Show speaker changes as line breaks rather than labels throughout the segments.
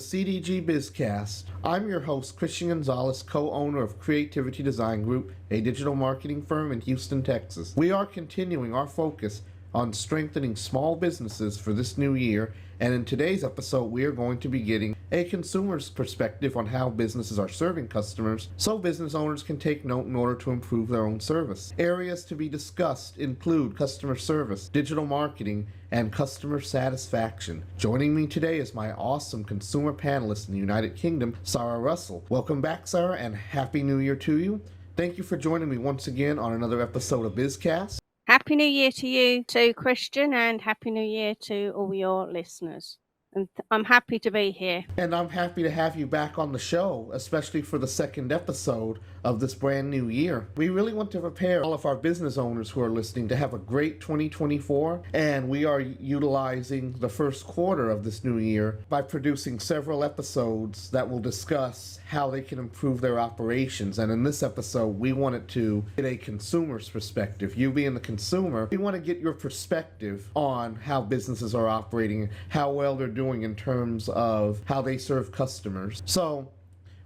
CDG BizCast. I'm your host, Christian Gonzalez, co-owner of Creativity Design Group, a digital marketing firm in Houston, Texas. We are continuing our focus on strengthening small businesses for this new year, and in today's episode we are going to be getting a consumer's perspective on how businesses are serving customers so business owners can take note in order to improve their own service. Areas to be discussed include customer service, digital marketing, and customer satisfaction. Joining me today is my awesome consumer panelist in the United Kingdom, Sara Russell. Welcome back, Sara, and Happy New Year to you. Thank you for joining me once again on another episode of BizCast.
Happy New Year to you too, Christian, and Happy New Year to all your listeners. And I'm happy to be here.
And I'm happy to have you back on the show, especially for the second episode of this brand new year. We really want to prepare all of our business owners who are listening to have a great 2024, and we are utilizing the first quarter of this new year by producing several episodes that will discuss how they can improve their operations. And in this episode, we wanted to get a consumer's perspective. You being the consumer, we want to get your perspective on how businesses are operating, how well they're doing in terms of how they serve customers. So,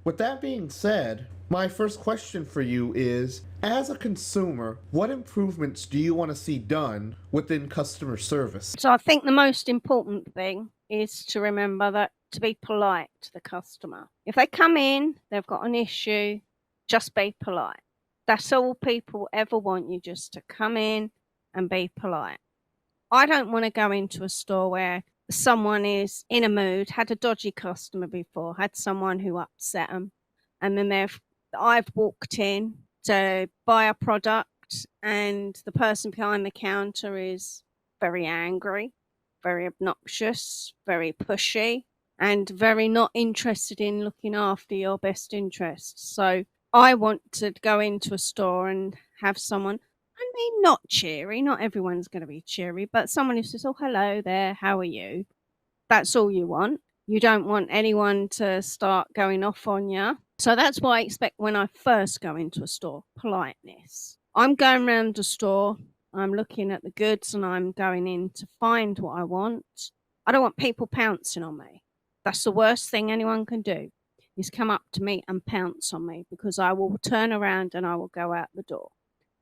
with that being said, my first question for you is, as a consumer, what improvements do you want to see done within customer service?
So I think the most important thing is to remember that to be polite to the customer. If they come in, they've got an issue, just be polite. That's all people ever want you, just to come in and be polite. I don't want to go into a store where someone is in a mood, had a dodgy customer before, had someone who upset them, and then I've walked in to buy a product and the person behind the counter is very angry, very obnoxious, very pushy, and very not interested in looking after your best interests. So I want to go into a store and have someone, not cheery, not everyone's going to be cheery, but someone who says, "Oh, hello there, how are you?" That's all you want. You don't want anyone to start going off on you. So that's what I expect when I first go into a store, politeness. I'm going around the store, I'm looking at the goods, and I'm going in to find what I want. I don't want people pouncing on me. That's the worst thing anyone can do, is come up to me and pounce on me, because I will turn around and I will go out the door,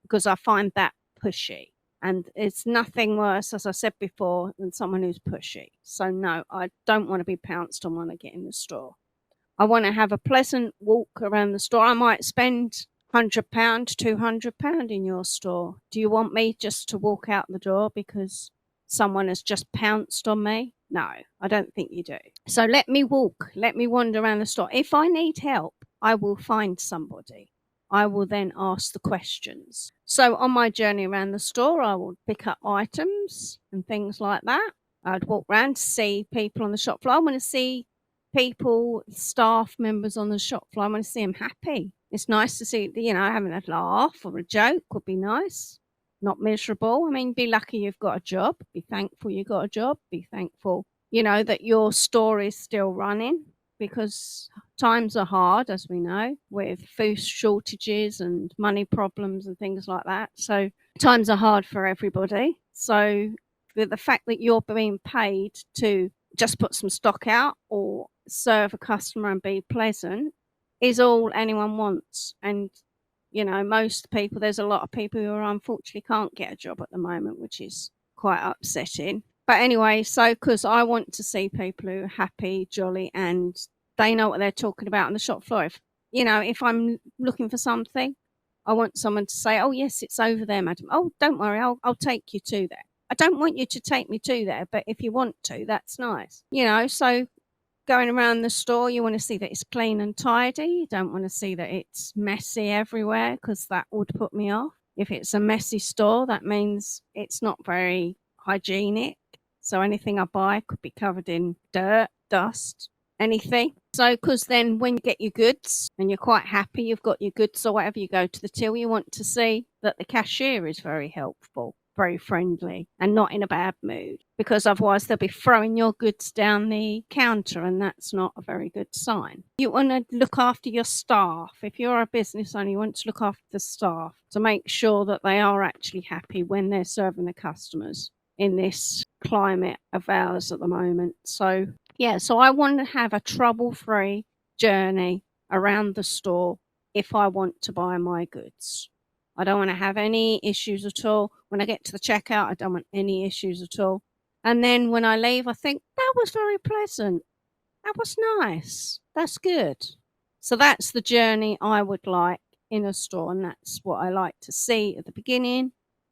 because I find that pushy. And it's nothing worse, as I said before, than someone who's pushy. So no, I don't want to be pounced on when I get in the store. I want to have a pleasant walk around the store. I might spend £100, £200 in your store. Do you want me just to walk out the door because someone has just pounced on me? No, I don't think you do. So let me walk, let me wander around the store. If I need help, I will find somebody. I will then ask the questions. So on my journey around the store, I will pick up items and things like that. I'd walk around to see people on the shop floor. I want to see people, staff members on the shop floor. I want to see them happy. It's nice to see, having a laugh or a joke would be nice. Not miserable. I mean, be lucky you've got a job. Be thankful you got a job. Be thankful, that your store is still running, because times are hard, as we know, with food shortages and money problems and things like that. So times are hard for everybody. So the fact that you're being paid to just put some stock out or serve a customer and be pleasant is all anyone wants. And, most people, there's a lot of people who unfortunately can't get a job at the moment, which is quite upsetting. But anyway, so because I want to see people who are happy, jolly, and they know what they're talking about on the shop floor. If I'm looking for something, I want someone to say, "Oh, yes, it's over there, madam. Oh, don't worry, I'll take you to there." I don't want you to take me to there, but if you want to, that's nice. So going around the store, you want to see that it's clean and tidy. You don't want to see that it's messy everywhere, because that would put me off. If it's a messy store, that means it's not very hygienic. So anything I buy could be covered in dirt, dust, anything. So, because then when you get your goods and you're quite happy, you've got your goods or whatever, you go to the till, you want to see that the cashier is very helpful, very friendly, and not in a bad mood, because otherwise they'll be throwing your goods down the counter, and that's not a very good sign. You want to look after your staff. If you're a business owner, you want to look after the staff to make sure that they are actually happy when they're serving the customers in this climate of ours at the moment. So Yeah, so I want to have a trouble-free journey around the store if I want to buy my goods. I don't want to have any issues at all. When I get to the checkout, I don't want any issues at all. And then when I leave, I think that was very pleasant. That was nice. That's good. So that's the journey I would like in a store, and that's what I like to see at the beginning,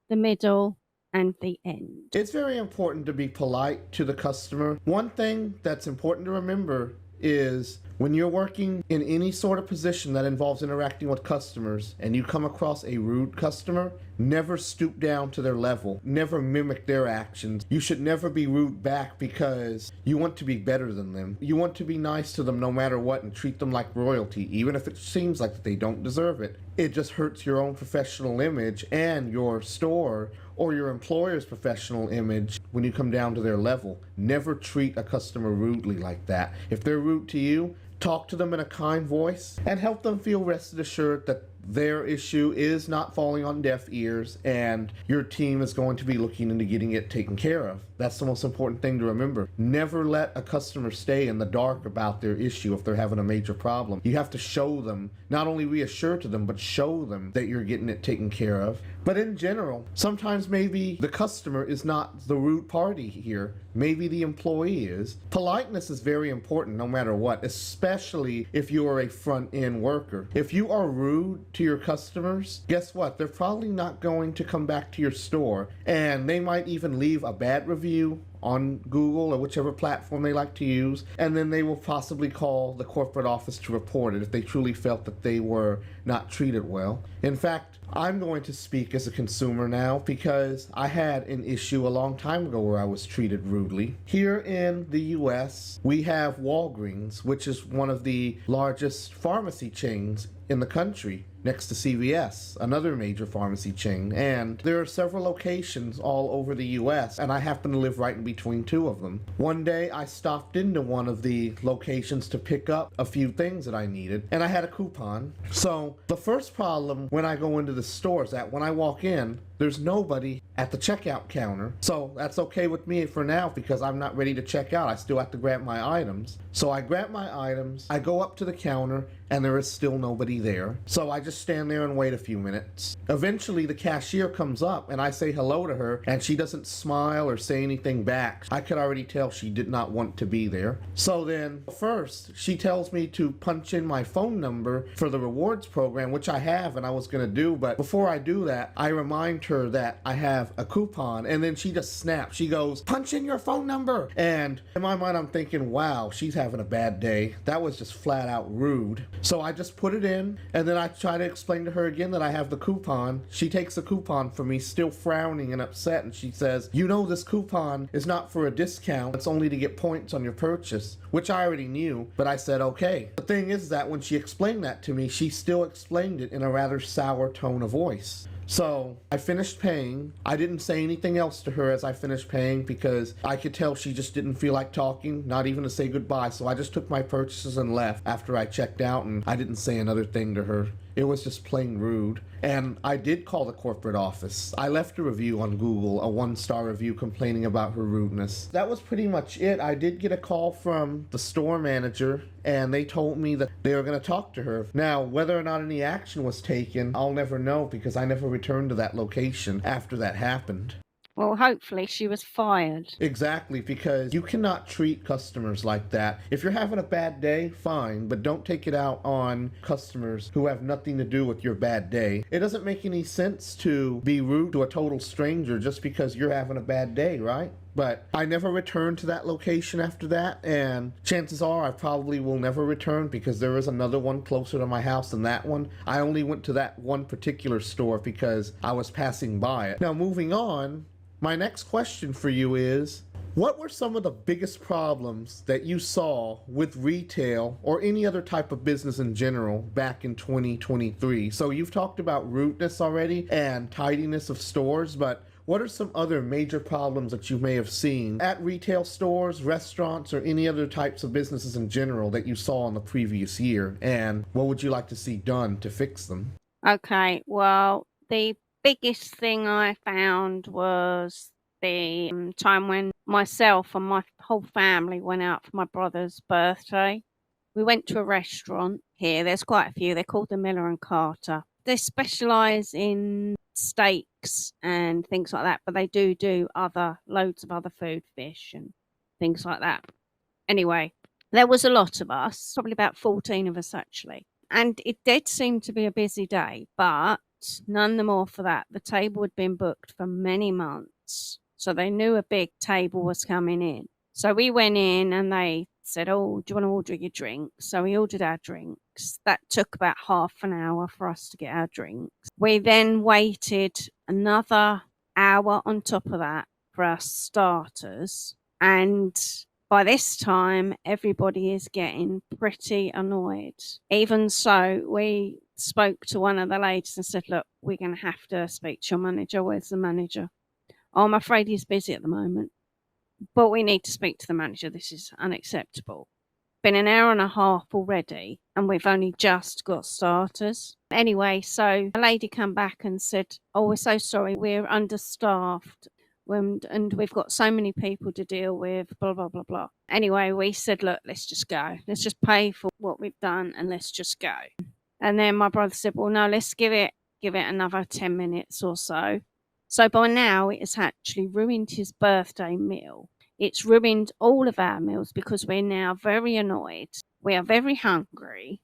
the middle, and the end.
It's very important to be polite to the customer. One thing that's important to remember is when you're working in any sort of position that involves interacting with customers and you come across a rude customer, never stoop down to their level. Never mimic their actions. You should never be rude back because you want to be better than them. You want to be nice to them no matter what and treat them like royalty, even if it seems like they don't deserve it. It just hurts your own professional image and your store or your employer's professional image when you come down to their level. Never treat a customer rudely like that. If they're rude to you, talk to them in a kind voice and help them feel rested assured that their issue is not falling on deaf ears and your team is going to be looking into getting it taken care of. That's the most important thing to remember. Never let a customer stay in the dark about their issue if they're having a major problem. You have to show them, not only reassure to them, but show them that you're getting it taken care of. But in general, sometimes maybe the customer is not the rude party here. Maybe the employee is. Politeness is very important no matter what, especially if you are a front-end worker. If you are rude to your customers, guess what? They're probably not going to come back to your store, and they might even leave a bad review on Google or whichever platform they like to use, and then they will possibly call the corporate office to report it if they truly felt that they were not treated well. In fact, I'm going to speak as a consumer now because I had an issue a long time ago where I was treated rudely. Here in the US, we have Walgreens, which is one of the largest pharmacy chains in the country, next to CVS, another major pharmacy chain, and there are several locations all over the US, and I happen to live right in between two of them. One day I stopped into one of the locations to pick up a few things that I needed, and I had a coupon. So the first problem when I go into the store is that when I walk in, there's nobody at the checkout counter. So that's okay with me for now because I'm not ready to check out. I still have to grab my items. So I grab my items, I go up to the counter, and there is still nobody there. So I just stand there and wait a few minutes. Eventually the cashier comes up and I say hello to her and she doesn't smile or say anything back. I could already tell she did not want to be there. So then first she tells me to punch in my phone number for the rewards program, which I have and I was gonna do, but before I do that, I remind her that I have a coupon, and then she just snaps. She goes, "Punch in your phone number." And in my mind I'm thinking, wow, she's having a bad day. That was just flat out rude. So I just put it in, and then I try to explain to her again that I have the coupon. She takes the coupon from me, still frowning and upset, and she says, "You know this coupon is not for a discount, it's only to get points on your purchase," which I already knew, but I said okay. The thing is that when she explained that to me, she still explained it in a rather sour tone of voice. So I finished paying. I didn't say anything else to her as I finished paying because I could tell she just didn't feel like talking, not even to say goodbye. So I just took my purchases and left after I checked out, and I didn't say another thing to her. It was just plain rude. And I did call the corporate office. I left a review on Google, a 1-star review complaining about her rudeness. That was pretty much it. I did get a call from the store manager, and they told me that they were going to talk to her. Now, whether or not any action was taken, I'll never know because I never returned to that location after that happened.
Well, hopefully she was fired.
Exactly, because you cannot treat customers like that. If you're having a bad day, fine, but don't take it out on customers who have nothing to do with your bad day. It doesn't make any sense to be rude to a total stranger just because you're having a bad day, right? But I never returned to that location after that, and chances are I probably will never return because there is another one closer to my house than that one. I only went to that one particular store because I was passing by it. Now, moving on, my next question for you is, what were some of the biggest problems that you saw with retail or any other type of business in general back in 2023? So you've talked about rudeness already and tidiness of stores, but what are some other major problems that you may have seen at retail stores, restaurants, or any other types of businesses in general that you saw in the previous year? And what would you like to see done to fix them?
Okay, well, the biggest thing I found was the time when myself and my whole family went out for my brother's birthday. We went to a restaurant here. There's quite a few. They're called the Miller and Carter. They specialise in steaks and things like that, but they do loads of other food, fish and things like that. Anyway, there was a lot of us, probably about 14 of us actually. And it did seem to be a busy day, but none the more for that. The table had been booked for many months, so they knew a big table was coming in. So we went in and they said, "Oh, do you want to order your drinks?" So we ordered our drinks. That took about half an hour for us to get our drinks. We then waited another hour on top of that for our starters. And by this time, everybody is getting pretty annoyed. Even so, we spoke to one of the ladies and said, "Look, we're going to have to speak to your manager." "Where's the manager?" "Oh, I'm afraid he's busy at the moment, but we need to speak to the manager. This is unacceptable." Been an hour and a half already, and we've only just got starters. Anyway, so a lady come back and said, "Oh, we're so sorry, we're understaffed. And we've got so many people to deal with, blah, blah, blah, blah." Anyway, we said, "Look, let's just go. Let's just pay for what we've done and let's just go." And then my brother said, "Well, no, let's give it another 10 minutes or so." So by now it has actually ruined his birthday meal. It's ruined all of our meals because we're now very annoyed. We are very hungry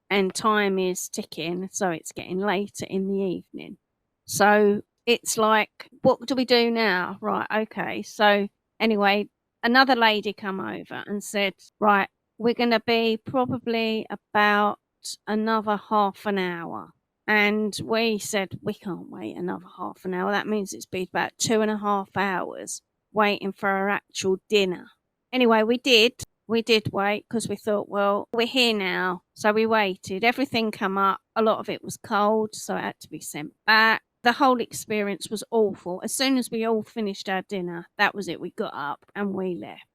and time is ticking, so it's getting later in the evening. So it's like, what do we do now? Right, okay. So anyway, another lady come over and said, "Right, we're going to be probably about another half an hour." And we said, "We can't wait another half an hour. That means it's been about 2.5 hours waiting for our actual dinner." Anyway, we did wait because we thought, well, we're here now. So we waited. Everything come up. A lot of it was cold, so it had to be sent back. The whole experience was awful. As soon as we all finished our dinner, that was it. We got up and we left.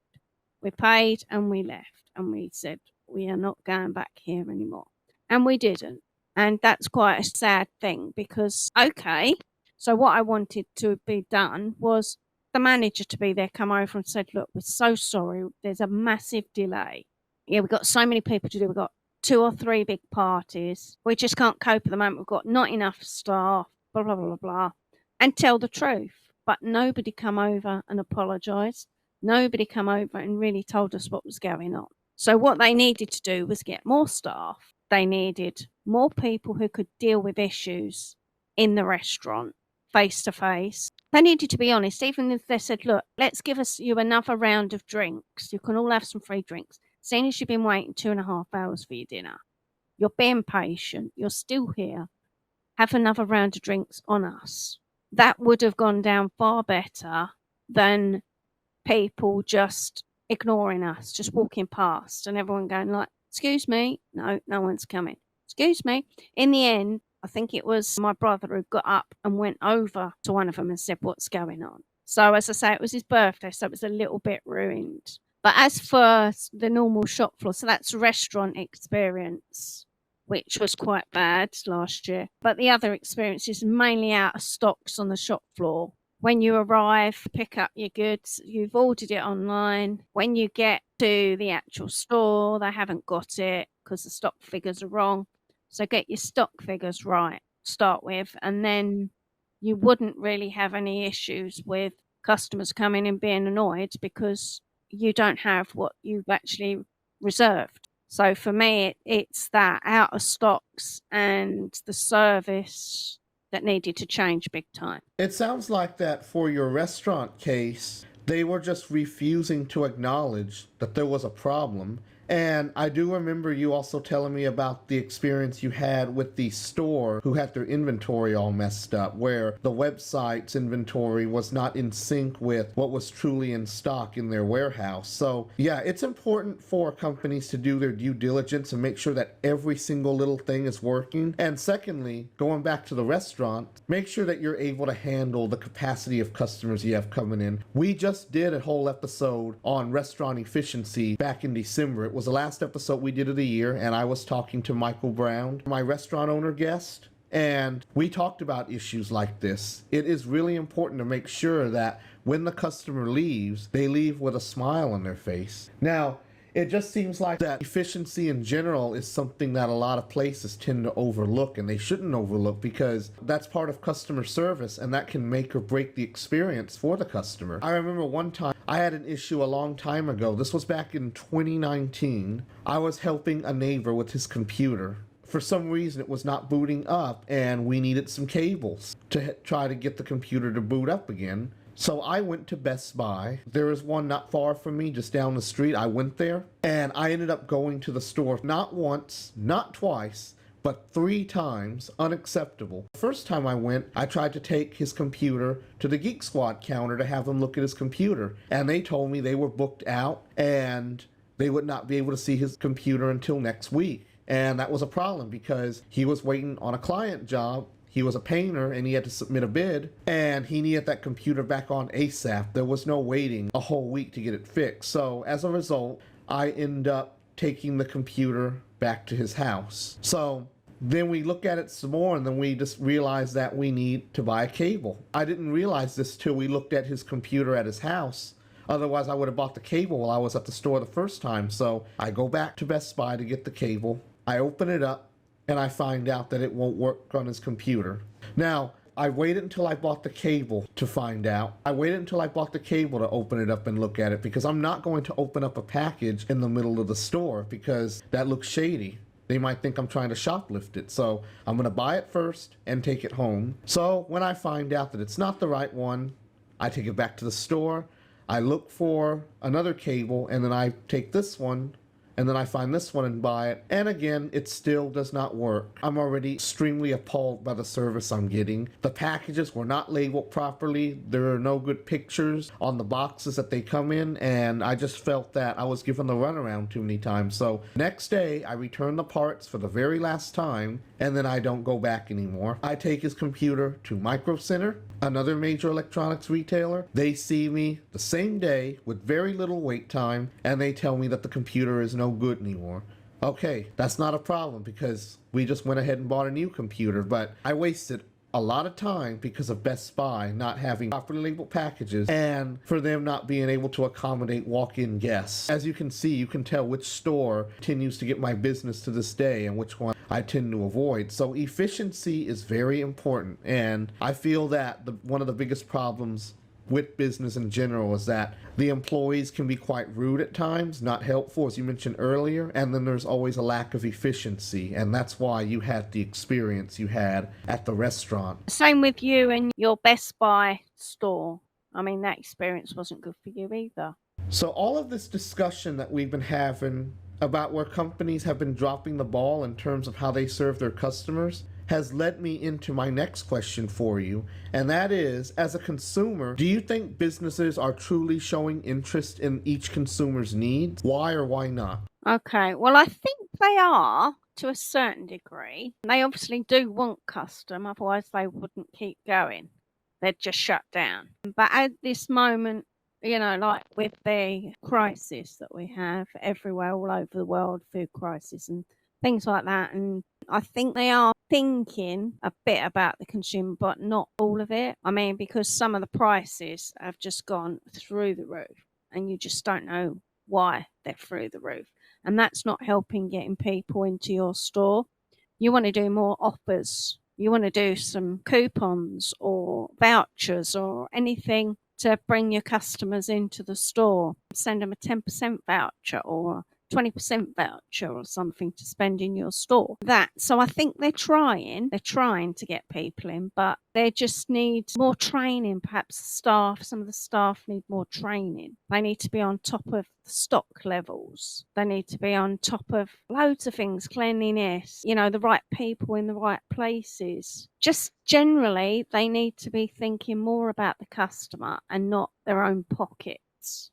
We paid and we left. And we said, we are not going back here anymore. And we didn't. And that's quite a sad thing because, okay, so what I wanted to be done was the manager to be there, come over and said, "Look, we're so sorry. There's a massive delay. Yeah, we've got so many people to do. We've got 2 or 3 big parties. We just can't cope at the moment. We've got not enough staff, blah, blah, blah, blah," and tell the truth. But nobody come over and apologised. Nobody come over and really told us what was going on. So what they needed to do was get more staff. They needed more people who could deal with issues in the restaurant face to face. They needed to be honest, even if they said, "Look, let's give you another round of drinks. You can all have some free drinks. Seeing as you've been waiting 2.5 hours for your dinner, you're being patient, you're still here. Have another round of drinks on us." That would have gone down far better than people just ignoring us, just walking past and everyone going like, "Excuse me." No one's coming. "Excuse me." In the end, I think it was my brother who got up and went over to one of them and said, "What's going on?" So as I say, it was his birthday, so it was a little bit ruined. But as for the normal shop floor, so that's restaurant experience, which was quite bad last year. But the other experience is mainly out of stocks on the shop floor. When you arrive, pick up your goods, you've ordered it online. When you get to the actual store, they haven't got it because the stock figures are wrong. So get your stock figures right, start with, and then you wouldn't really have any issues with customers coming and being annoyed because you don't have what you've actually reserved. So for me, it's that out of stocks and the service that needed to change big time.
It sounds like that for your restaurant case, they were just refusing to acknowledge that there was a problem. And I do remember you also telling me about the experience you had with the store who had their inventory all messed up, where the website's inventory was not in sync with what was truly in stock in their warehouse. So yeah, it's important for companies to do their due diligence and make sure that every single little thing is working. And secondly, going back to the restaurant, make sure that you're able to handle the capacity of customers you have coming in. We just did a whole episode on restaurant efficiency back in December. It was the last episode we did of the year, and I was talking to Michael Brown, my restaurant owner guest. And we talked about issues like this. It is really important to make sure that when the customer leaves, they leave with a smile on their face. Now, it just seems like that efficiency in general is something that a lot of places tend to overlook, and they shouldn't overlook, because that's part of customer service and that can make or break the experience for the customer. I remember one time I had an issue a long time ago. This was back in 2019. I was helping a neighbor with his computer. For some reason, it was not booting up, and we needed some cables to try to get the computer to boot up again. So I went to Best Buy. There is one not far from me, just down the street. I went there, and I ended up going to the store not once, not twice, but 3 times. Unacceptable. The first time I went, I tried to take his computer to the Geek Squad counter to have them look at his computer, and they told me they were booked out and they would not be able to see his computer until next week. And that was a problem because he was waiting on a client job. He was a painter and he had to submit a bid, and he needed that computer back on ASAP. There was no waiting a whole week to get it fixed. So as a result, I end up taking the computer back to his house. So then we look at it some more, and then we just realize that we need to buy a cable. I didn't realize this till we looked at his computer at his house. Otherwise, I would have bought the cable while I was at the store the first time. So I go back to Best Buy to get the cable. I open it up, and I find out that it won't work on his computer. Now, I waited until I bought the cable to find out. I waited until I bought the cable to open it up and look at it, because I'm not going to open up a package in the middle of the store, because that looks shady. They might think I'm trying to shoplift it. So I'm going to buy it first and take it home. So when I find out that it's not the right one, I take it back to the store. I look for another cable, and then I take this one, and then I find this one and buy it. And again, it still does not work. I'm already extremely appalled by the service I'm getting. The packages were not labeled properly. There are no good pictures on the boxes that they come in, and I just felt that I was given the runaround too many times. So next day, I return the parts for the very last time, and then I don't go back anymore. I take his computer to Micro Center, another major electronics retailer. They see me the same day with very little wait time, and they tell me that the computer is no good anymore. Okay, that's not a problem because we just went ahead and bought a new computer, but I wasted a lot of time because of Best Buy not having properly labeled packages and for them not being able to accommodate walk-in guests. As you can see, you can tell which store continues to get my business to this day and which one I tend to avoid. So efficiency is very important, and I feel that one of the biggest problems with business in general is that the employees can be quite rude at times, not helpful, as you mentioned earlier, and then there's always a lack of efficiency, and that's why you had the experience you had at the restaurant.
Same with you and your Best Buy store. I mean, that experience wasn't good for you either.
So all of this discussion that we've been having about where companies have been dropping the ball in terms of how they serve their customers has led me into my next question for you, and that is, as a consumer, do you think businesses are truly showing interest in each consumer's needs? Why or why not?
Okay, well, I think they are to a certain degree. They obviously do want custom, otherwise they wouldn't keep going. They'd just shut down. But at this moment, you know, like with the crisis that we have everywhere all over the world, food crisis and things like that, and I think they are thinking a bit about the consumer, but not all of it. I mean, because some of the prices have just gone through the roof, and you just don't know why they're through the roof. And that's not helping getting people into your store. You want to do more offers. You want to do some coupons or vouchers or anything to bring your customers into the store. Send them a 10% voucher or 20% voucher or something to spend in your store. So I think they're trying to get people in, but they just need more training. Perhaps some of the staff need more training. They need to be on top of the stock levels. They need to be on top of loads of things, cleanliness, the right people in the right places. Just generally, they need to be thinking more about the customer and not their own pockets.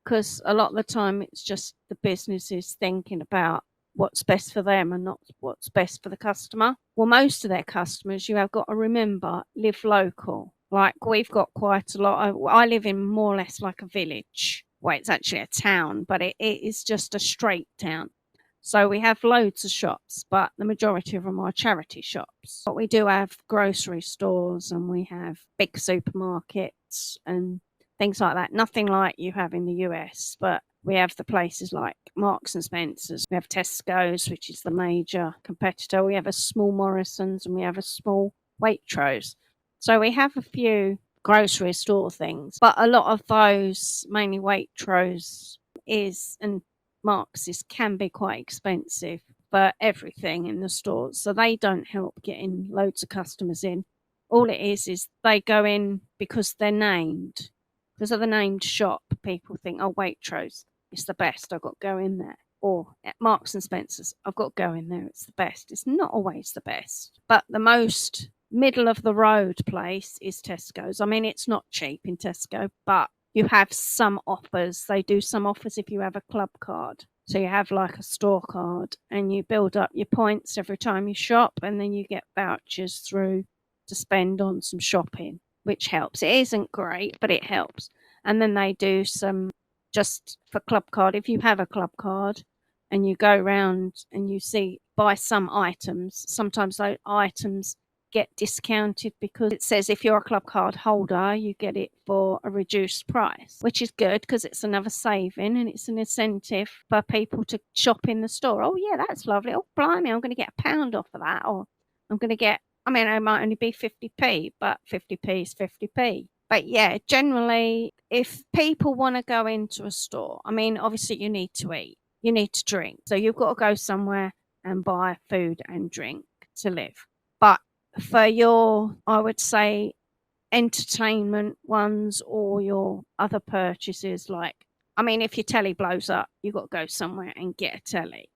Because a lot of the time it's just the businesses thinking about what's best for them and not what's best for the customer. Well, most of their customers, you have got to remember, live local. Like we've got quite a lot. I live in more or less like a village. Well, it's actually a town, but it is just a straight town. So we have loads of shops, but the majority of them are charity shops. But we do have grocery stores and we have big supermarkets and things like that. Nothing like you have in the US, but we have the places like Marks and Spencer's. We have Tesco's, which is the major competitor. We have a small Morrison's and we have a small Waitrose. So we have a few grocery store things, but a lot of those, mainly Waitrose and Marx's, can be quite expensive for everything in the stores. So they don't help getting loads of customers in. All it is they go in because they're named. Because of the named shop, people think, oh, Waitrose, it's the best, I've got to go in there. Or at Marks and Spencer's, I've got to go in there, it's the best. It's not always the best. But the most middle of the road place is Tesco's. I mean, it's not cheap in Tesco, but you have some offers. They do some offers if you have a club card. So you have like a store card and you build up your points every time you shop, and then you get vouchers through to spend on some shopping, which helps. It isn't great, but it helps. And then they do some just for club card. If you have a club card and you go around and you buy some items, sometimes those items get discounted because it says if you're a club card holder, you get it for a reduced price, which is good because it's another saving and it's an incentive for people to shop in the store. Oh, yeah, that's lovely. Oh, blimey, I'm going to get £1 off of that. Or I'm going to get, I mean, it might only be 50p, but 50p is 50p. But yeah, generally, if people want to go into a store, I mean, obviously you need to eat, you need to drink. So you've got to go somewhere and buy food and drink to live. But for your, I would say, entertainment ones or your other purchases, like, I mean, if your telly blows up, you've got to go somewhere and get a telly,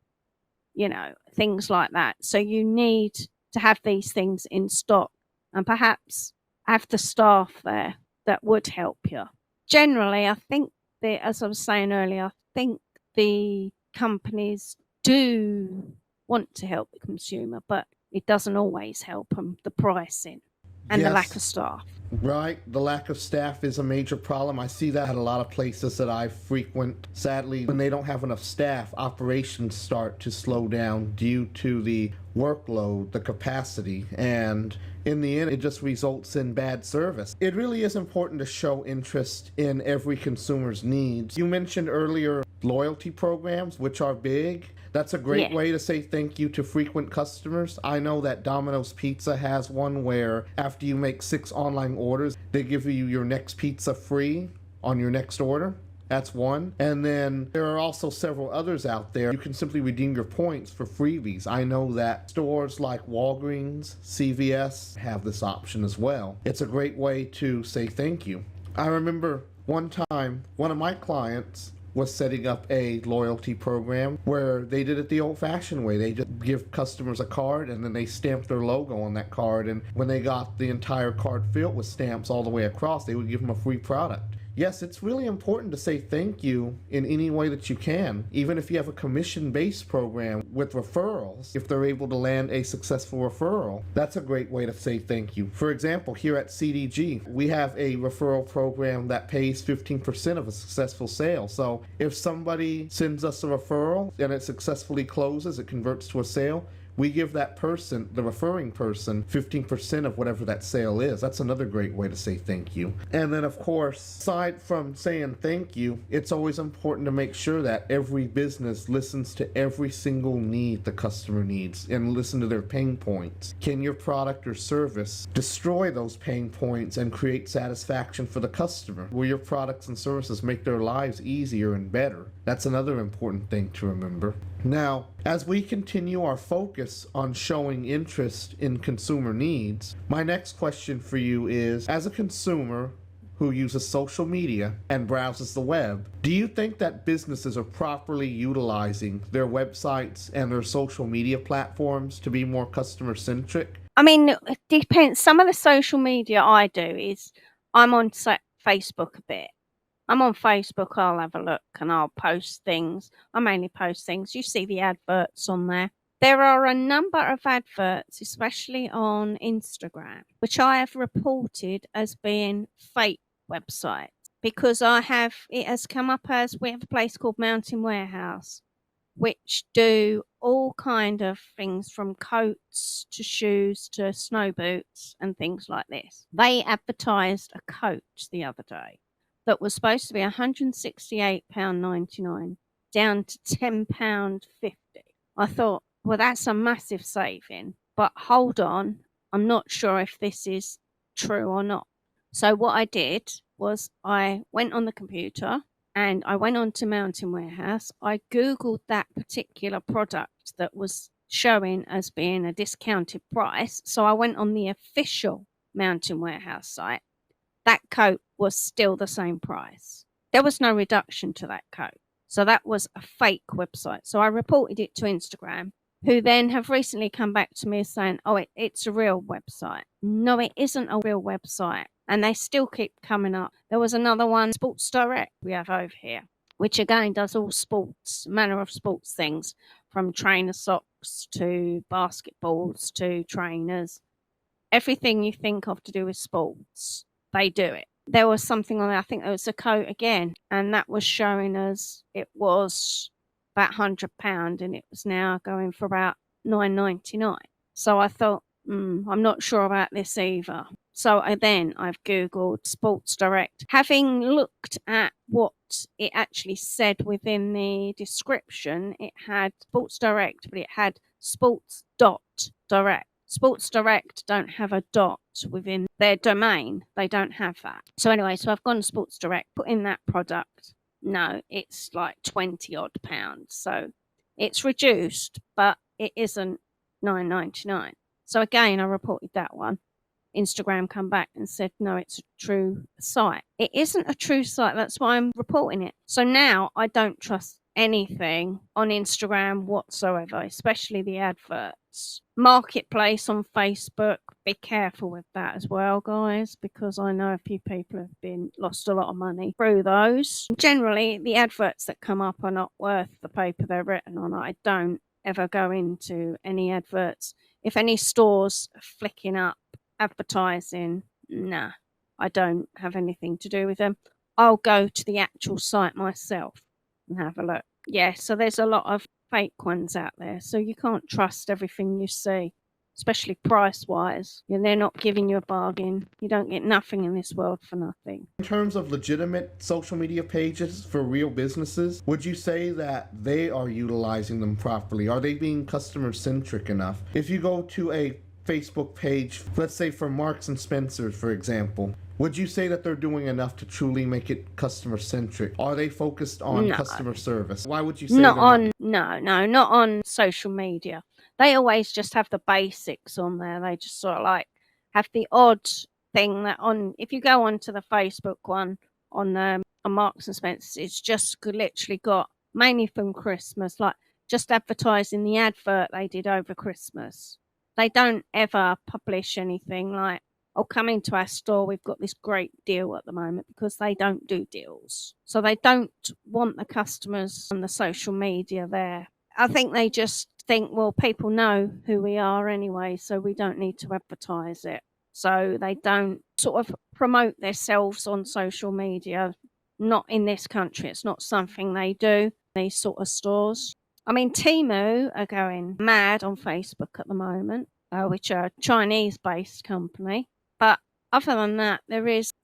things like that. So you need to have these things in stock and perhaps have the staff there that would help you. Generally, I think as I was saying earlier, I think the companies do want to help the consumer, but it doesn't always help them, the pricing and the lack of staff.
Right. The lack of staff is a major problem. I see that at a lot of places that I frequent. Sadly, when they don't have enough staff, operations start to slow down due to the workload, the capacity, and in the end, it just results in bad service. It really is important to show interest in every consumer's needs. You mentioned earlier loyalty programs, which are big. That's a great way to say thank you to frequent customers. I know that Domino's Pizza has one where after you make 6 online orders, they give you your next pizza free on your next order. That's one. And then there are also several others out there. You can simply redeem your points for freebies. I know that stores like Walgreens, CVS have this option as well. It's a great way to say thank you. I remember one time, one of my clients was setting up a loyalty program where they did it the old-fashioned way. They just give customers a card and then they stamp their logo on that card, and when they got the entire card filled with stamps all the way across, they would give them a free product. Yes, it's really important to say thank you in any way that you can, even if you have a commission-based program with referrals. If they're able to land a successful referral, that's a great way to say thank you. For example, here at CDG, we have a referral program that pays 15% of a successful sale. So if somebody sends us a referral and it successfully closes, it converts to a sale, we give that person, the referring person, 15% of whatever that sale is. That's another great way to say thank you. And then, of course, aside from saying thank you, it's always important to make sure that every business listens to every single need the customer needs and listen to their pain points. Can your product or service destroy those pain points and create satisfaction for the customer? Will your products and services make their lives easier and better? That's another important thing to remember. Now, as we continue our focus on showing interest in consumer needs, my next question for you is, as a consumer who uses social media and browses the web, do you think that businesses are properly utilizing their websites and their social media platforms to be more customer-centric?
I mean, it depends. Some of the social media I do is I'm on Facebook a bit. I'm on Facebook, I'll have a look and I'll post things. I mainly post things. You see the adverts on there. There are a number of adverts, especially on Instagram, which I have reported as being fake websites because it has come up as we have a place called Mountain Warehouse which do all kind of things from coats to shoes to snow boots and things like this. They advertised a coat the other day that was supposed to be £168.99 down to £10.50. I thought, well, that's a massive saving, but hold on, I'm not sure if this is true or not. So what I did was I went on the computer and I went on to Mountain Warehouse. I Googled that particular product that was showing as being a discounted price. So I went on the official Mountain Warehouse site. That coat was still the same price. There was no reduction to that coat. So that was a fake website. So I reported it to Instagram, who then have recently come back to me saying, oh, it's a real website. No, it isn't a real website. And they still keep coming up. There was another one, Sports Direct, we have over here, which again does all sports, manner of sports things, from trainer socks to basketballs to trainers. Everything you think of to do with sports, they do it. There was something on there, I think there was a coat again, and that was showing us it was about £100 and it was now going for about $9.99. So I thought, I'm not sure about this either. So I've Googled Sports Direct. Having looked at what it actually said within the description, it had Sports Direct, but it had sports.direct. Sports Direct don't have a dot within their domain. They don't have that. So anyway, I've gone to Sports Direct, put in that product. No, it's like 20 odd pounds. So it's reduced, but it isn't $9.99. So again, I reported that one. Instagram come back and said, no, it's a true site. It isn't a true site. That's why I'm reporting it. So now I don't trust anything on Instagram whatsoever, especially the adverts. Marketplace on Facebook, be careful with that as well, guys, because I know a few people have lost a lot of money through those. Generally, the adverts that come up are not worth the paper they're written on. I don't ever go into any adverts. If any stores are flicking up advertising, nah, I don't have anything to do with them. I'll go to the actual site myself and have a look. Yeah, so there's a lot of fake ones out there, so you can't trust everything you see, especially price-wise. They're not giving you a bargain. You don't get nothing in this world for nothing.
In terms of legitimate social media pages for real businesses, would you say that they are utilizing them properly? Are they being customer-centric enough? If you go to a Facebook page, let's say for Marks and Spencer's, for example, would you say that they're doing enough to truly make it customer-centric? Are they focused on customer service? Why would you say
not on social media? They always just have the basics on there. They just sort of like have the odd thing that on, if you go onto the Facebook one on Marks and Spencer's, it's just literally got mainly from Christmas, like just advertising the advert they did over Christmas. They don't ever publish anything like, oh, come into our store, we've got this great deal at the moment, because they don't do deals. So they don't want the customers on the social media there. I think they just think, well, people know who we are anyway, so we don't need to advertise it. So they don't sort of promote themselves on social media. Not in this country. It's not something they do, these sort of stores. I mean, Temu are going mad on Facebook at the moment, which are a Chinese-based company. But other than that,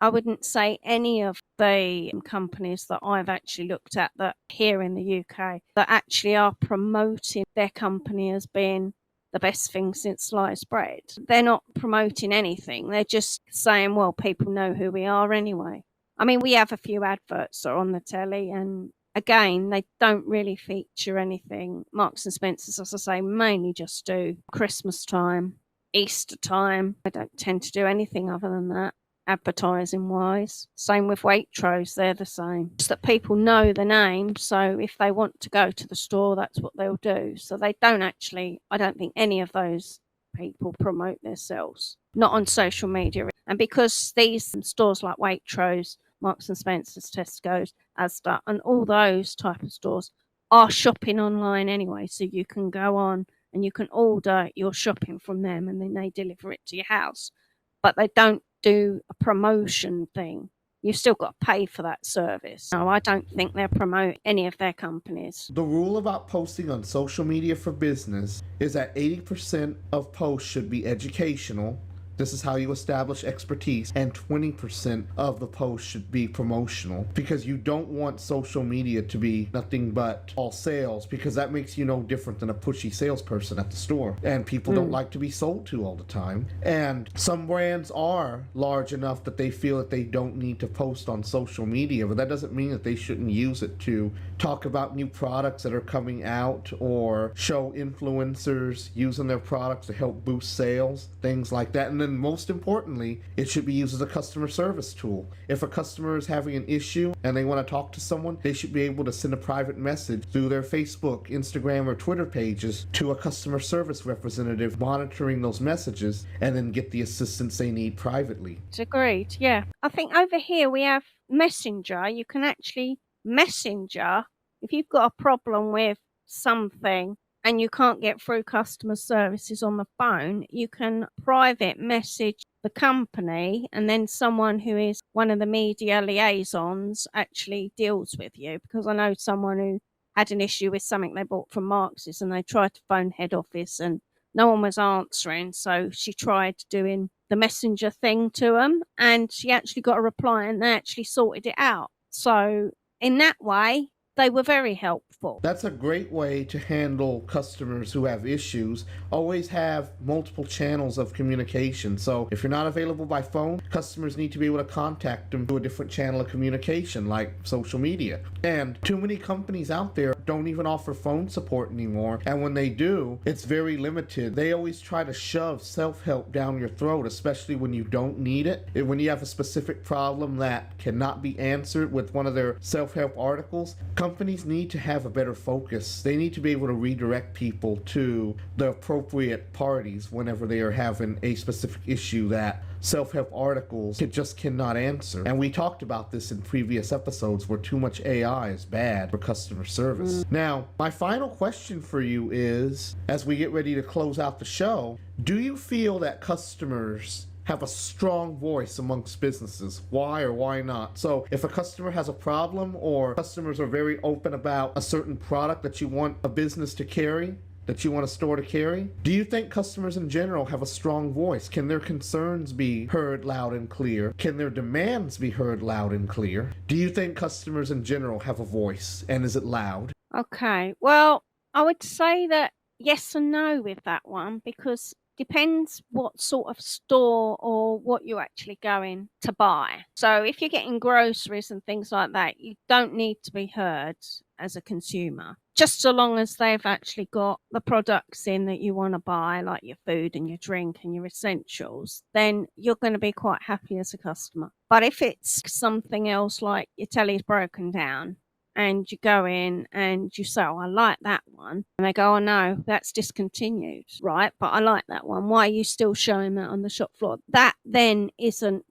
I wouldn't say any of the companies that I've actually looked at that here in the UK that actually are promoting their company as being the best thing since sliced bread. They're not promoting anything. They're just saying, well, people know who we are anyway. I mean, we have a few adverts that are on the telly, and again, they don't really feature anything. Marks and Spencer's, as I say, mainly just do Christmas time, Easter time. I don't tend to do anything other than that, advertising wise. Same with Waitrose, they're the same. Just that people know the name, so if they want to go to the store, that's what they'll do. So they don't actually, I don't think any of those people promote themselves, not on social media. And because these stores like Waitrose, Marks and Spencer's, Tesco's, Asda, and all those type of stores are shopping online anyway, so you can go on and you can order your shopping from them and then they deliver it to your house. But they don't do a promotion thing. you've still got to pay for that service. No, I don't think they'll promote any of their companies.
The rule about posting on social media for business is that 80% of posts should be educational. This is how you establish expertise, and 20% of the post should be promotional, because you don't want social media to be nothing but all sales, because that makes you no different than a pushy salesperson at the store, and people don't like to be sold to all the time. And some brands are large enough that they feel that they don't need to post on social media, but that doesn't mean that they shouldn't use it to talk about new products that are coming out, or show influencers using their products to help boost sales, things like that. And then most importantly, it should be used as a customer service tool. If a customer is having an issue and they want to talk to someone, they should be able to send a private message through their Facebook, Instagram, or Twitter pages to a customer service representative monitoring those messages, and then get the assistance they need privately.
Agreed, yeah. I think over here we have Messenger. You can actually Messenger, if you've got a problem with something and you can't get through customer services on the phone, you can private message the company, and then someone who is one of the media liaisons actually deals with you. Because I know someone who had an issue with something they bought from Marx's, and they tried to phone head office and no one was answering, so she tried doing the messenger thing to them, and she actually got a reply, and they actually sorted it out. So in that way, they were very helpful.
That's a great way to handle customers who have issues. Always have multiple channels of communication. So if you're not available by phone, customers need to be able to contact them through a different channel of communication, like social media. And too many companies out there don't even offer phone support anymore. And when they do, it's very limited. They always try to shove self-help down your throat, especially when you don't need it. When you have a specific problem that cannot be answered with one of their self-help articles, companies need to have a better focus. They need to be able to redirect people to the appropriate parties whenever they are having a specific issue that self-help articles just cannot answer. And we talked about this in previous episodes, where too much AI is bad for customer service. Now, my final question for you is, as we get ready to close out the show, do you feel that customers have a strong voice amongst businesses? Why or why not? So if a customer has a problem, or customers are very open about a certain product that you want a business to carry, that you want a store to carry, do you think customers in general have a strong voice? Can their concerns be heard loud and clear? Can their demands be heard loud and clear? Do you think customers in general have a voice, and is it loud?
Okay, well, I would say that yes and no with that one, because depends what sort of store or what you're actually going to buy. So if you're getting groceries and things like that, you don't need to be heard as a consumer, just so long as they've actually got the products in that you want to buy, like your food and your drink and your essentials, then you're going to be quite happy as a customer. But if it's something else, like your telly's broken down, and you go in and you say, oh, I like that one. And they go, oh, no, that's discontinued. Right, but I like that one. Why are you still showing that on the shop floor? That then isn't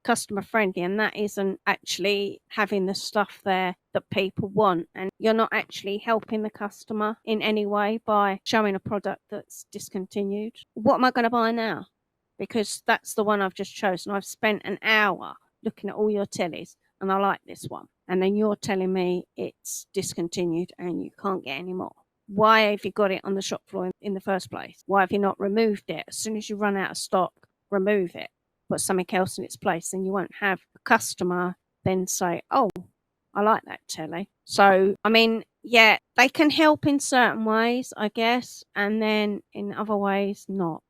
customer friendly, and that isn't actually having the stuff there that people want. And you're not actually helping the customer in any way by showing a product that's discontinued. What am I going to buy now? Because that's the one I've just chosen. I've spent an hour looking at all your tellies, and I like this one. And then you're telling me it's discontinued and you can't get any more. Why have you got it on the shop floor in the first place? Why have you not removed it? As soon as you run out of stock, remove it. Put something else in its place, and you won't have a customer then say, oh, I like that telly. So, I mean, yeah, they can help in certain ways, I guess, and then in other ways, not.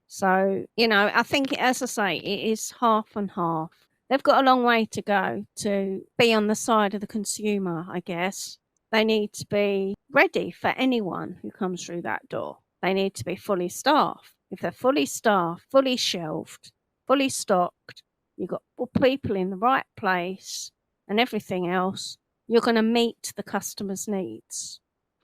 So, I think, as I say, it is half and half. They've got a long way to go to be on the side of the consumer, I guess. They need to be ready for anyone who comes through that door. They need to be fully staffed. If they're fully staffed, fully shelved, fully stocked, you've got people in the right place and everything else, you're going to meet the customer's needs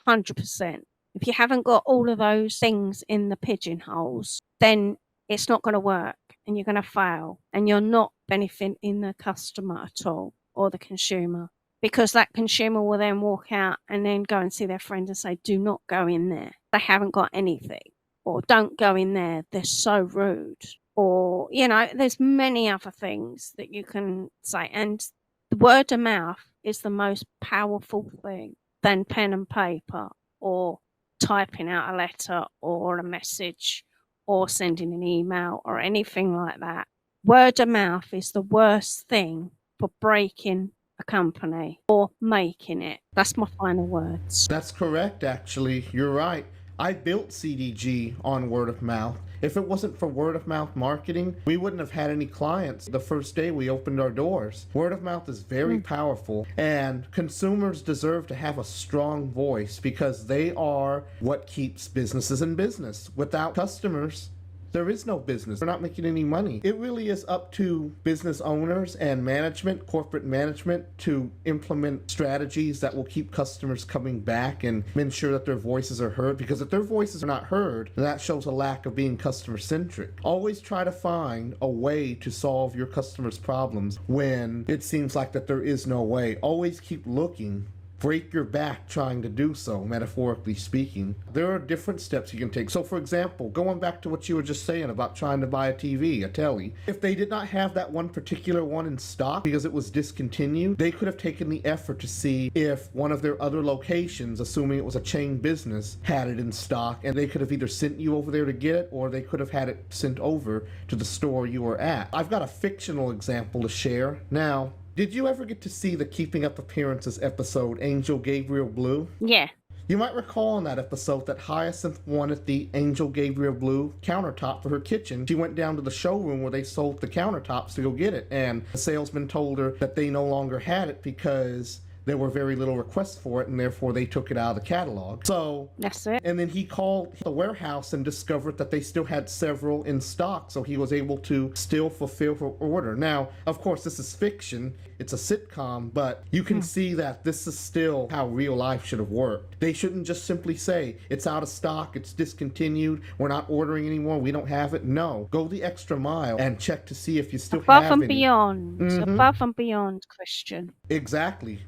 100%. If you haven't got all of those things in the pigeonholes, then it's not going to work, and you're going to fail, and you're not benefiting the customer at all, or the consumer, because that consumer will then walk out and then go and see their friend and say, do not go in there. They haven't got anything. Or don't go in there. They're so rude. or, there's many other things that you can say. And the word of mouth is the most powerful thing than pen and paper or typing out a letter or a message or sending an email or anything like that. Word of mouth is the worst thing for breaking a company or making it. That's my final words.
That's correct, actually. You're right. I built CDG on word of mouth. If it wasn't for word of mouth marketing, we wouldn't have had any clients the first day we opened our doors. Word of mouth is very powerful, and consumers deserve to have a strong voice because they are what keeps businesses in business. Without customers, there is no business. We're not making any money. It really is up to business owners and management, corporate management, to implement strategies that will keep customers coming back and ensure that their voices are heard. Because if their voices are not heard, then that shows a lack of being customer-centric. Always try to find a way to solve your customers' problems when it seems like that there is no way. Always keep looking. Break your back trying to do so, metaphorically speaking. There are different steps you can take. So for example, going back to what you were just saying about trying to buy a TV, a telly, if they did not have that one particular one in stock because it was discontinued, they could have taken the effort to see if one of their other locations, assuming it was a chain business, had it in stock, and they could have either sent you over there to get it or they could have had it sent over to the store you were at. I've got a fictional example to share. Now, did you ever get to see the Keeping Up Appearances episode, Angel Gabriel Blue?
Yeah.
You might recall in that episode that Hyacinth wanted the Angel Gabriel Blue countertop for her kitchen. She went down to the showroom where they sold the countertops to go get it, and the salesman told her that they no longer had it because there were very little requests for it, and therefore they took it out of the catalog. So
that's it.
And then he called the warehouse and discovered that they still had several in stock, so he was able to still fulfill her order. Now, of course, this is fiction. It's a sitcom, but you can see that this is still how real life should have worked. They shouldn't just simply say, it's out of stock, it's discontinued, we're not ordering anymore, we don't have it. No, go the extra mile and check to see if you still have
above and
any.
beyond. Above and beyond, Christian.
Exactly.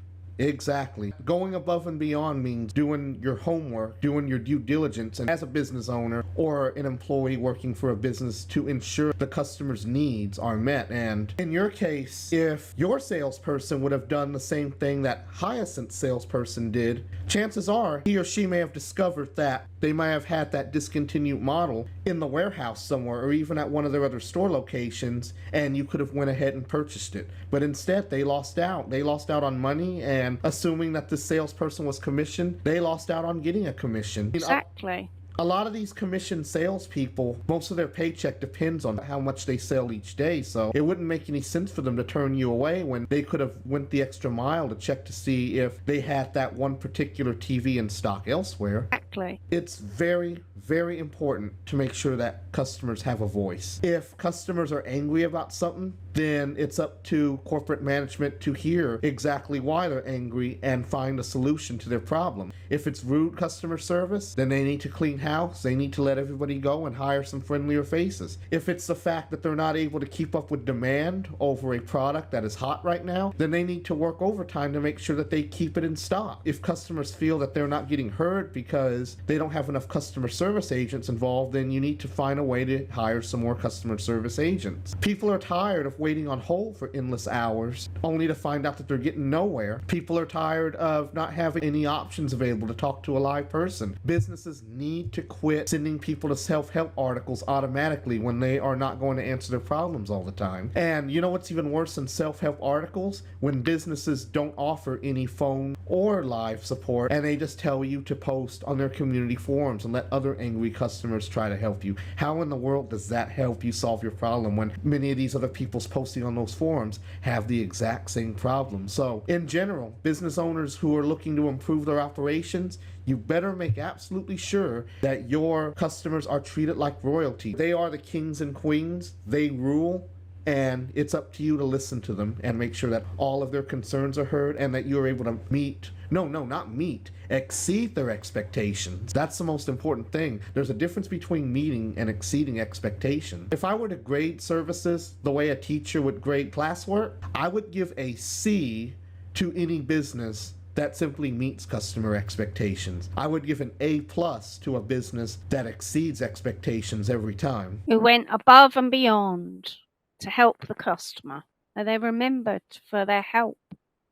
Going above and beyond means doing your homework, doing your due diligence, and as a business owner or an employee working for a business to ensure the customer's needs are met. And in your case, if your salesperson would have done the same thing that Hyacinth's salesperson did, chances are he or she may have discovered that they might have had that discontinued model in the warehouse somewhere or even at one of their other store locations, and you could have went ahead and purchased it. But instead, they lost out. They lost out on money, and assuming that the salesperson was commissioned, they lost out on getting a commission.
Exactly.
A lot of these commissioned salespeople, most of their paycheck depends on how much they sell each day, so it wouldn't make any sense for them to turn you away when they could have went the extra mile to check to see if they had that one particular TV in stock elsewhere.
Exactly.
It's very, very important to make sure that customers have a voice. If customers are angry about something, then it's up to corporate management to hear exactly why they're angry and find a solution to their problem. If it's rude customer service, then they need to clean house. They need to let everybody go and hire some friendlier faces. If it's the fact that they're not able to keep up with demand over a product that is hot right now, then they need to work overtime to make sure that they keep it in stock. If customers feel that they're not getting heard because they don't have enough customer service agents involved, then you need to find a way to hire some more customer service agents. People are tired of waiting on hold for endless hours only to find out that they're getting nowhere. People are tired of not having any options available to talk to a live person. Businesses need to quit sending people to self-help articles automatically when they are not going to answer their problems all the time. And you know what's even worse than self-help articles? When businesses don't offer any phone or live support and they just tell you to post on their community forums and let other angry customers try to help you. How in the world does that help you solve your problem when many of these other people's posting on those forums have the exact same problem? So in general, business owners who are looking to improve their operations, you better make absolutely sure that your customers are treated like royalty. They are the kings and queens. They rule. And it's up to you to listen to them and make sure that all of their concerns are heard and that you're able to exceed their expectations. That's the most important thing. There's a difference between meeting and exceeding expectations. If I were to grade services the way a teacher would grade classwork, I would give a C to any business that simply meets customer expectations. I would give an A plus to a business that exceeds expectations every time.
Who went above and beyond to help the customer. Are they remembered for their help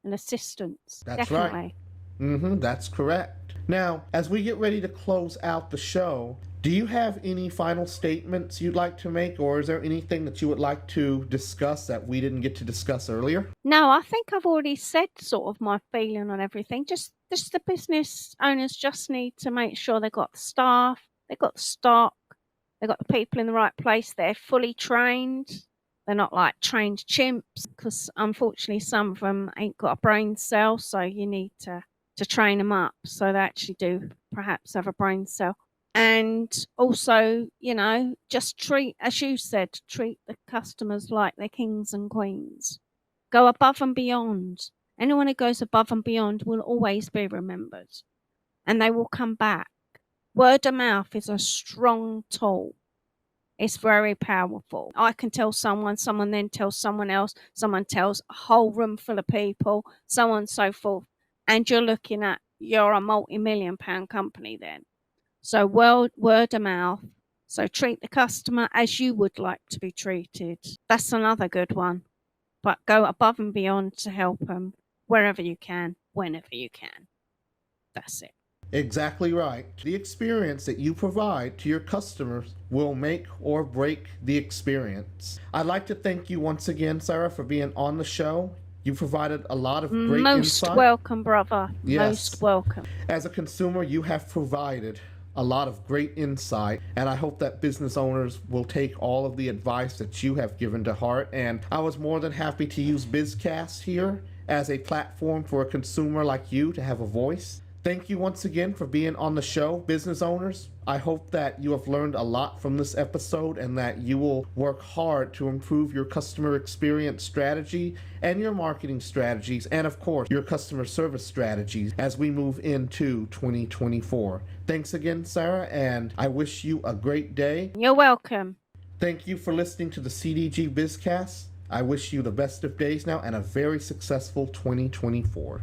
and assistance?
That's
Definitely.
right. That's correct. Now, as we get ready to close out the show, do you have any final statements you'd like to make, or is there anything that you would like to discuss that we didn't get to discuss earlier?
No, I think I've already said sort of my feeling on everything. Just the business owners just need to make sure they've got the staff, they've got the stock, they've got the people in the right place, they're fully trained. They're not like trained chimps, because unfortunately some of them ain't got a brain cell, so you need to train them up so they actually do perhaps have a brain cell. And also, just treat, as you said, treat the customers like they're kings and queens. Go above and beyond. Anyone who goes above and beyond will always be remembered, and they will come back. Word of mouth is a strong tool. It's very powerful. I can tell someone then tells someone else, someone tells a whole room full of people, so on and so forth. And you're a multi-million-pound company then. So word of mouth. So treat the customer as you would like to be treated. That's another good one. But go above and beyond to help them wherever you can, whenever you can. That's it.
Exactly right. The experience that you provide to your customers will make or break the experience. I'd like to thank you once again, Sara, for being on the show. You provided a lot of great insight.
Most welcome, brother.
Yes.
Most welcome.
As a consumer, you have provided a lot of great insight, and I hope that business owners will take all of the advice that you have given to heart. And I was more than happy to use BizCast here as a platform for a consumer like you to have a voice. Thank you once again for being on the show, business owners. I hope that you have learned a lot from this episode and that you will work hard to improve your customer experience strategy and your marketing strategies, and of course, your customer service strategies as we move into 2024. Thanks again, Sara, and I wish you a great day.
You're welcome.
Thank you for listening to the CDG BizCast. I wish you the best of days now and a very successful 2024.